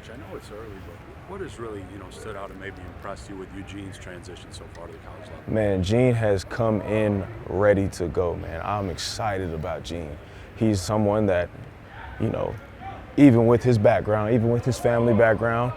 Coach, I know it's early, but what has really, stood out and maybe impressed you with Eugene's transition so far to the college level? Man, Gene has come in ready to go, man. I'm excited about Gene. He's someone that, you know, even with his background, even with his family background,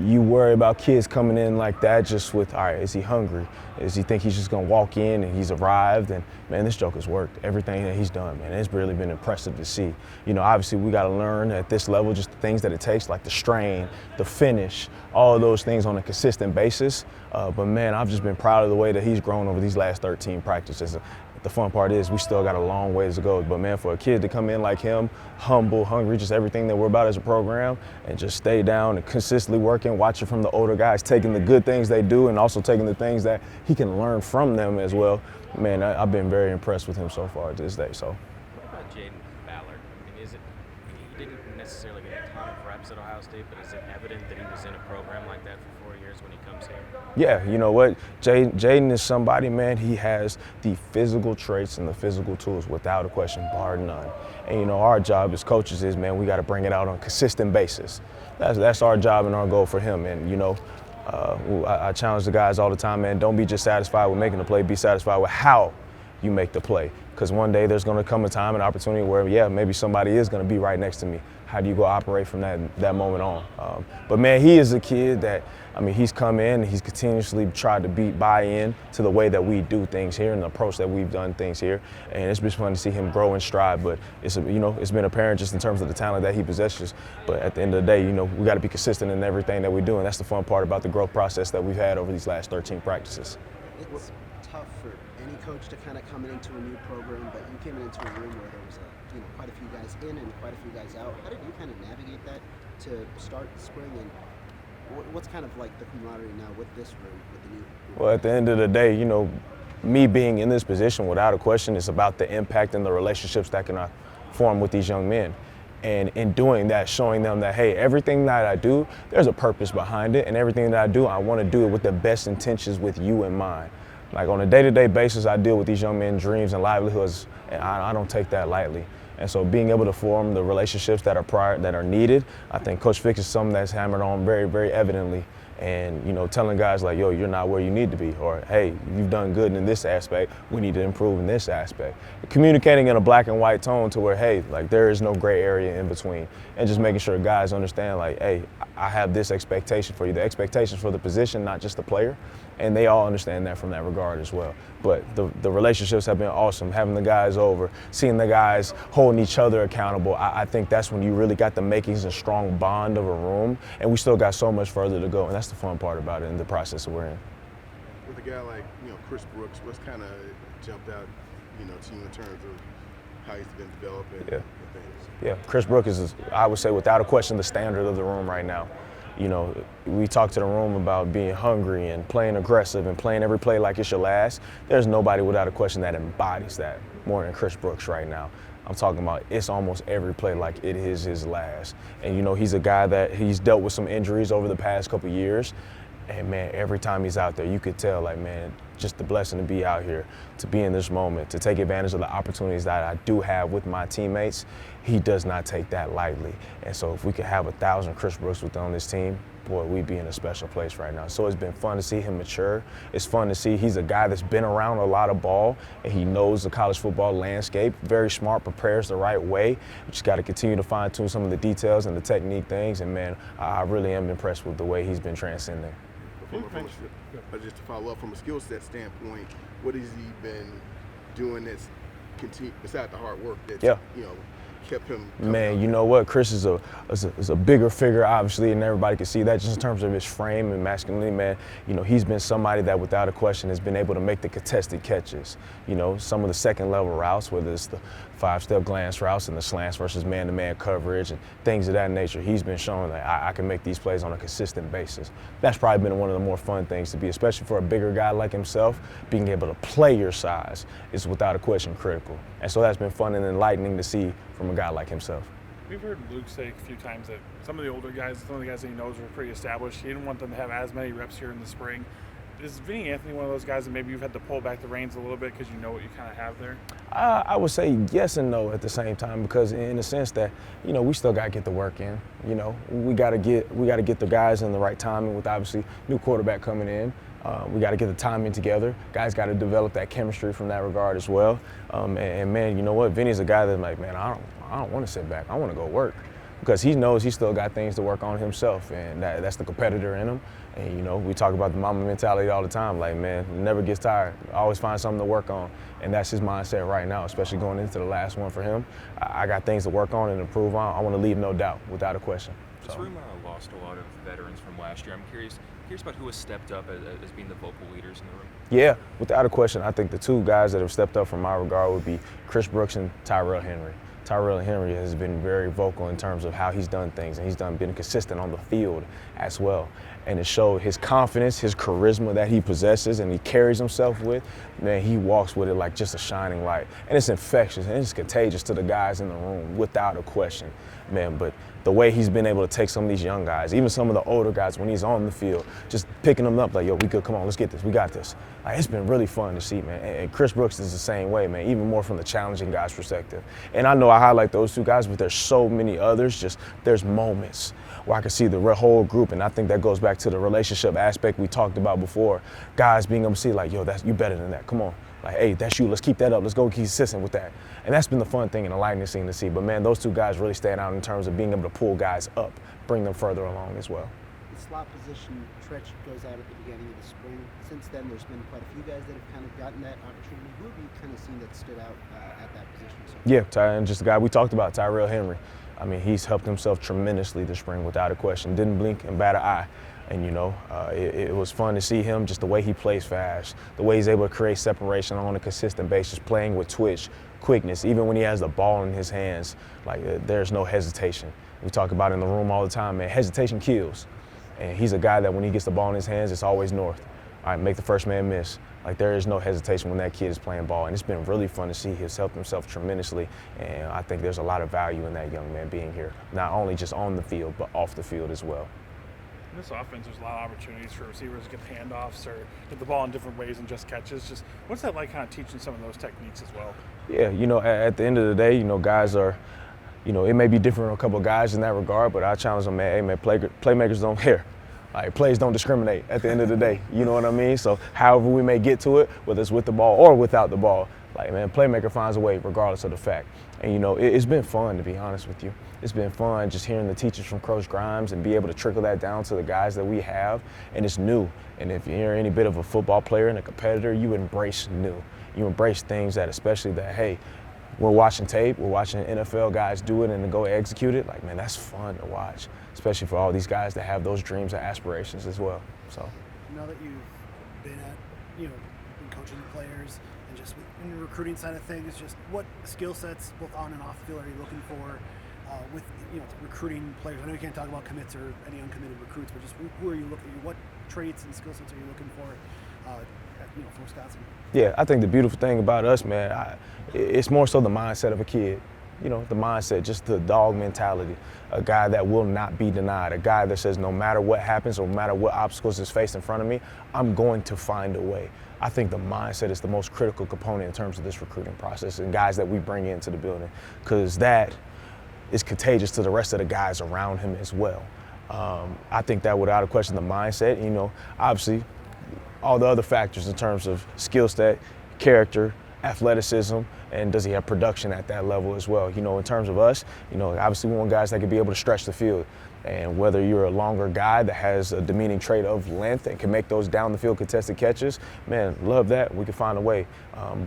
you worry about kids coming in like that just with, all right, is he hungry? Does he think he's just gonna walk in and he's arrived? And man, this joker's worked. Everything that he's done, man, it's really been impressive to see. Obviously we gotta learn at this level just the things that it takes, like the strain, the finish, all of those things on a consistent basis. But man, I've just been proud of the way that he's grown over these last 13 practices. The fun part is we still got a long ways to go. But man, for a kid to come in like him, humble, hungry, just everything that we're about as a program, and just stay down and consistently working, watching from the older guys, taking the good things they do and also taking the things that he can learn from them as well. Man, I've been very impressed with him so far to this day. So. What about Jaden Ballard? I mean, he didn't necessarily get a ton of reps at Ohio State, but is it evident that he was in a program like that for 4 years when he comes here? Yeah, you know what? Jaden is somebody, man, he has the physical traits and the physical tools without a question, bar none. And, our job as coaches is, man, we got to bring it out on a consistent basis. That's our job and our goal for him. And, I challenge the guys all the time, man, don't be just satisfied with making the play, be satisfied with how you make the play. Because one day there's going to come a time, an opportunity where, yeah, maybe somebody is going to be right next to me. How do you go operate from that moment on? But man, he is a kid that, he's come in and he's continuously tried to buy in to the way that we do things here and the approach that we've done things here. And it's been fun to see him grow and strive. But it's been apparent just in terms of the talent that he possesses. But at the end of the day, we got to be consistent in everything that we do. And that's the fun part about the growth process that we've had over these last 13 practices. It's tough for any coach to kind of come into a new program, but you came into a room where there was quite a few guys in and quite a few guys out. How did you kind of navigate that to start the spring, and what's kind of like the camaraderie now with this room, with the new group? Well, at the end of the day, me being in this position, without a question, is about the impact and the relationships that can form with these young men. And in doing that, showing them that, hey, everything that I do, there's a purpose behind it, and everything that I do, I want to do it with the best intentions with you in mind. Like on a day-to-day basis, I deal with these young men's dreams and livelihoods, and I don't take that lightly. And so being able to form the relationships that are needed, I think Coach Fick is something that's hammered on very, very evidently. And, telling guys like, yo, you're not where you need to be, or, hey, you've done good in this aspect, we need to improve in this aspect. Communicating in a black and white tone to where, hey, like there is no gray area in between. And just making sure guys understand, like, hey, I have this expectation for you. The expectations for the position, not just the player. And they all understand that from that regard as well. But the relationships have been awesome. Having the guys over, seeing the guys holding each other accountable, I think that's when you really got the makings and strong bond of a room. And we still got so much further to go. And that's the fun part about it in the process that we're in. With a guy like, Chris Brooks, what's kind of jumped out, to you in terms of how he's been developing and things? Yeah, Chris Brooks is, I would say, without a question, the standard of the room right now. We talk to the room about being hungry and playing aggressive and playing every play like it's your last. There's nobody without a question that embodies that more than Chris Brooks right now. I'm talking about it's almost every play like it is his last. And, he's a guy that he's dealt with some injuries over the past couple of years. And, man, every time he's out there, you could tell, like, man, just the blessing to be out here, to be in this moment, to take advantage of the opportunities that I do have with my teammates. He does not take that lightly. And so if we could have 1,000 Chris Brooks on this team, boy, we'd be in a special place right now. So it's been fun to see him mature. It's fun to see he's a guy that's been around a lot of ball, and he knows the college football landscape. Very smart, prepares the right way. We just got to continue to fine-tune some of the details and the technique things. And, man, I really am impressed with the way he's been transcending. Just to follow up, from a skill set standpoint, what has he been doing that's beside the hard work that's kept him? Man, you know what? Chris is a bigger figure, obviously, and everybody can see that just in terms of his frame and masculinity, man. He's been somebody that, without a question, has been able to make the contested catches. Some of the second-level routes, whether it's the five-step glance routes and the slants versus man-to-man coverage and things of that nature. He's been showing that I can make these plays on a consistent basis. That's probably been one of the more fun things to be, especially for a bigger guy like himself. Being able to play your size is, without a question, critical. And so that's been fun and enlightening to see from a guy like himself. We've heard Luke say a few times that some of the older guys, some of the guys that he knows are pretty established. He didn't want them to have as many reps here in the spring. is Vinny Anthony one of those guys that maybe you've had to pull back the reins a little bit because you know what you kind of have there? I would say yes and no at the same time, because in the sense that, you know, we still got to get the work in. You know, we got to get the guys in the right timing with obviously new quarterback coming in. We got to get the timing together. Guys got to develop that chemistry from that regard as well. And man, you know what? Vinny's a guy that's like, man, I don't want to sit back. I want to go work, because he knows he's still got things to work on himself, and that's the competitor in him. And you know, we talk about the mama mentality all the time. Like, man, never gets tired. Always find something to work on, and that's his mindset right now, especially going into the last one for him. I got things to work on and improve on. I want to leave no doubt, without a question. This room lost a lot of veterans from last year. I'm curious about who has stepped up as being the vocal leaders in the room. Yeah, without a question. I think the two guys that have stepped up from my regard would be Chris Brooks and Tyrell Henry. Tyrell Henry has been very vocal in terms of how he's done things, and he's been consistent on the field as well. And it showed his confidence, his charisma that he possesses and he carries himself with. Man, he walks with it like just a shining light. And it's infectious and it's contagious to the guys in the room, without a question. Man, but the way he's been able to take some of these young guys, even some of the older guys when he's on the field, just picking them up like, yo, we good, come on, let's get this, we got this. Like, it's been really fun to see, man. And Chris Brooks is the same way, man, even more from the challenging guys' perspective. And I know I highlight those two guys, but there's so many others, just there's moments where I can see the whole group, and I think that goes back to the relationship aspect we talked about before. Guys being able to see like, yo, you better than that, come on. Like, hey, that's you, let's keep that up, let's go keep consistent with that. And that's been the fun thing and the lightning scene to see. But man, those two guys really stand out in terms of being able to pull guys up, bring them further along as well. The slot position stretch goes out at the beginning of the spring. Since then, there's been quite a few guys that have kind of gotten that opportunity. Who have you kind of seen that stood out at that position? Yeah, just the guy we talked about, Tyrell Henry. I mean, he's helped himself tremendously this spring, without a question. Didn't blink and bat an eye. And, you know, it was fun to see him, just the way he plays fast, the way he's able to create separation on a consistent basis, playing with twitch, quickness. Even when he has the ball in his hands, like, there's no hesitation. We talk about it in the room all the time, man, hesitation kills. And he's a guy that when he gets the ball in his hands, it's always north. All right, make the first man miss. Like, there is no hesitation when that kid is playing ball. And it's been really fun to see. He's helped himself tremendously. And I think there's a lot of value in that young man being here, not only just on the field, but off the field as well. In this offense, there's a lot of opportunities for receivers to get handoffs or get the ball in different ways than just catches. Just what's that like, kind of teaching some of those techniques as well? Yeah, you know, at the end of the day, you know, guys are, you know, it may be different for a couple of guys in that regard, but I challenge them, man, hey, man, playmakers don't care. Like, plays don't discriminate at the end of the day. You know what I mean? So however we may get to it, whether it's with the ball or without the ball, like, man, playmaker finds a way regardless of the fact. And, you know, it's been fun, to be honest with you. It's been fun just hearing the teachers from Coach Grimes and be able to trickle that down to the guys that we have. And it's new. And if you're any bit of a football player and a competitor, you embrace new. You embrace things that, especially that, hey, we're watching tape, we're watching NFL guys do it and then go execute it. Like, man, that's fun to watch, especially for all these guys that have those dreams and aspirations as well. So, now that you've been been coaching the players and just in the recruiting side of things, just what skill sets, both on and off the field, are you looking for with recruiting players? I know you can't talk about commits or any uncommitted recruits, but just who are you looking? What traits and skill sets are you looking for? For Wisconsin? Yeah, I think the beautiful thing about us, man, it's more so the mindset of a kid. You know, the mindset, just the dog mentality. A guy that will not be denied. A guy that says no matter what happens or no matter what obstacles is faced in front of me, I'm going to find a way. I think the mindset is the most critical component in terms of this recruiting process and guys that we bring into the building, because that is contagious to the rest of the guys around him as well. I think that without a question, the mindset, you know, obviously, all the other factors in terms of skill set, character, athleticism, and does he have production at that level as well? You know, in terms of us, you know, obviously we want guys that can be able to stretch the field. And whether you're a longer guy that has a demeaning trait of length and can make those down the field contested catches, man, love that. We can find a way.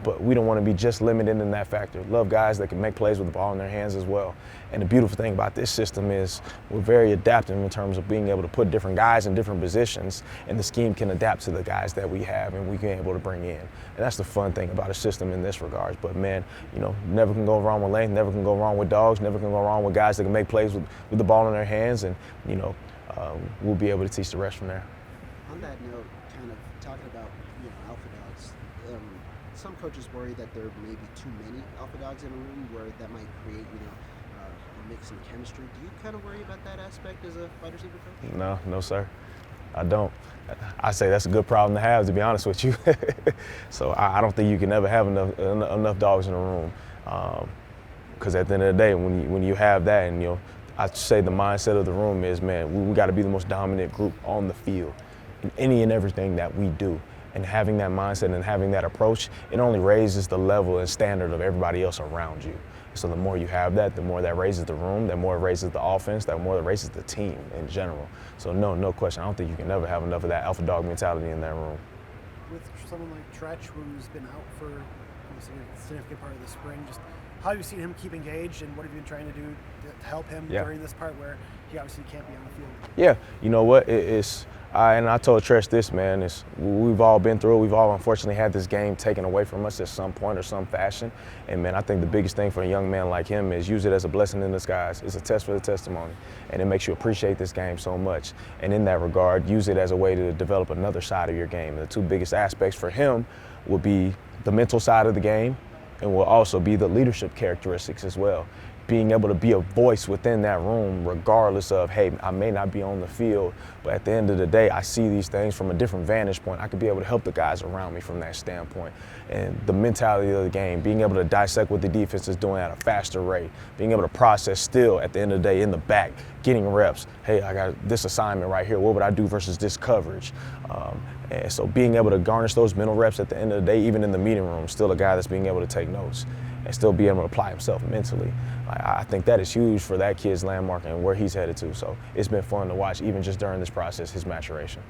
But we don't want to be just limited in that factor. Love guys that can make plays with the ball in their hands as well. And the beautiful thing about this system is we're very adaptive in terms of being able to put different guys in different positions, and the scheme can adapt to the guys that we have and we can be able to bring in. And that's the fun thing about a system in this regard. But man, you know, never can go wrong with length, never can go wrong with dogs, never can go wrong with guys that can make plays with the ball in their hands, and you know, we'll be able to teach the rest from there. On that note, kind of talking about alpha dogs, some coaches worry that there may be too many alpha dogs in a room where that might create a mix in chemistry. Do you kind of worry about that aspect as a wide receiver coach? No, sir. I don't. I say that's a good problem to have, to be honest with you. So I don't think you can ever have enough dogs in the room. Because at the end of the day, when you have that, and I'd say the mindset of the room is, man, we got to be the most dominant group on the field in any and everything that we do. And having that mindset and having that approach, it only raises the level and standard of everybody else around you. So the more you have that, the more that raises the room, the more it raises the offense, the more it raises the team in general. So no question. I don't think you can never have enough of that alpha dog mentality in that room. With someone like Tretch, who's been out for a significant part of the spring, just how have you seen him keep engaged, and what have you been trying to do to help him during this part where he obviously can't be on the field? Yeah, you know what? And I told Tretch this, man, we've all been through it. We've all unfortunately had this game taken away from us at some point or some fashion. And, man, I think the biggest thing for a young man like him is use it as a blessing in disguise. It's a test for the testimony. And it makes you appreciate this game so much. And in that regard, use it as a way to develop another side of your game. The two biggest aspects for him will be the mental side of the game, and will also be the leadership characteristics as well. Being able to be a voice within that room, regardless of, hey, I may not be on the field, but at the end of the day, I see these things from a different vantage point. I could be able to help the guys around me from that standpoint. And the mentality of the game, being able to dissect what the defense is doing at a faster rate, being able to process still at the end of the day in the back, getting reps. Hey, I got this assignment right here. What would I do versus this coverage? And so being able to garnish those mental reps at the end of the day, even in the meeting room, still a guy that's being able to take notes and still be able to apply himself mentally. I think that is huge for that kid's landmark and where he's headed to. So it's been fun to watch, even just during this process, his maturation.